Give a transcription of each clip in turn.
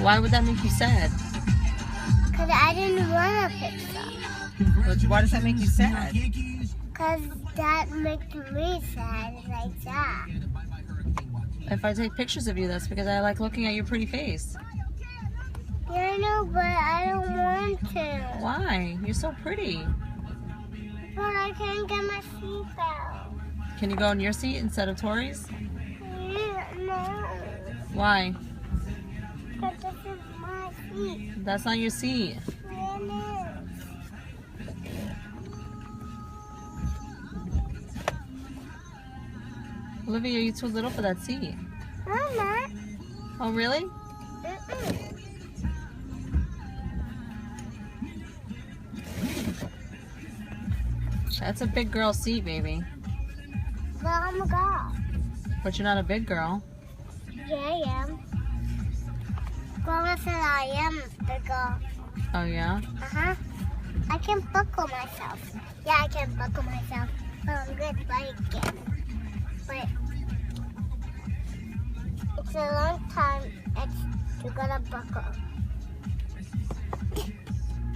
Why would that make you sad? Because I didn't want a picture. Why does that make you sad? Because that makes me sad like that. If I take pictures of you, that's because I like looking at your pretty face. Yeah, I know, but I don't want to. Why? You're so pretty. But I can't get my seatbelt. Can you go in your seat instead of Tori's? Yeah, no. Why? Because this is my seat. That's not your seat. Yeah, it Olivia, you're too little for that seat. is. I'm not. Oh, really? Mm-mm. That's a big girl seat, baby. But I'm a girl. But you're not a big girl. Yeah, I am. Grandma said I am the girl. Oh, yeah? Uh-huh. I can buckle myself. Yeah, I can buckle myself. But I'm good biking. But it's a long time you gotta buckle.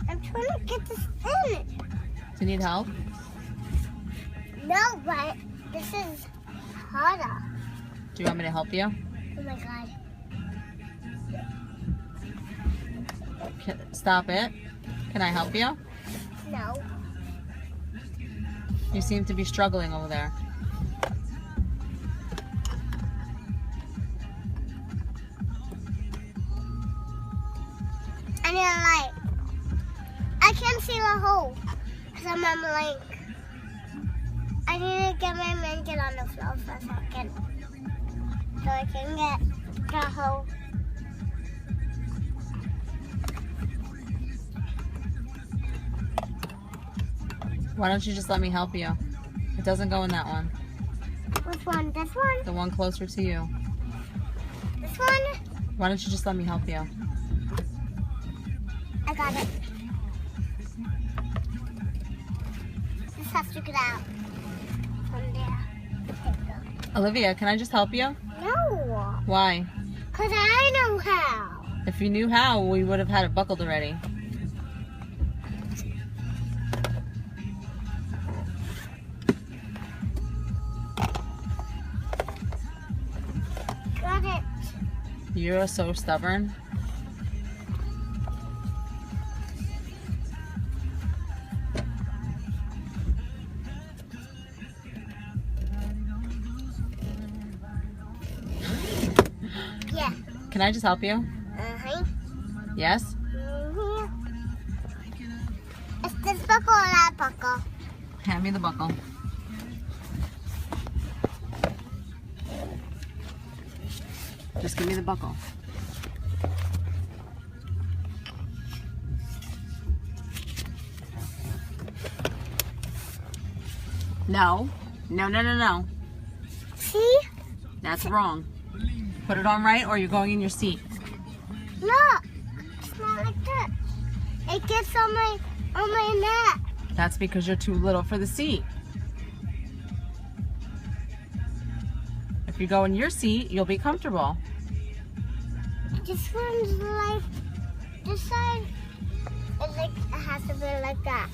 I'm trying to get this in. Do you need help? No, but this is harder. Do you want me to help you? Oh my god. Stop it. Can I help you? No. You seem to be struggling over there. I need a light. I can't see the hole because I'm on the link. I need to get my blanket on the floor for a second so I can get the hole. Why don't you just let me help you? It doesn't go in that one. Which one? This one? The one closer to you. This one? Why don't you just let me help you? I got it. This has to get out from there. Olivia, can I just help you? No, Why? because I know how. If you knew how, we would have had it buckled already. Got it. You're so stubborn. Yeah. Can I just help you? Uh-huh. Yes? Mm-hmm. Is this buckle or that buckle? Hand me the buckle. Just give me the buckle. No. No, no, no, no. See? That's wrong. Put it on right or you're going in your seat. Look. It's not like that. It gets on my neck. That's because you're too little for the seat. If you go in your seat, you'll be comfortable. This one's like, this side is like, it has to be like that.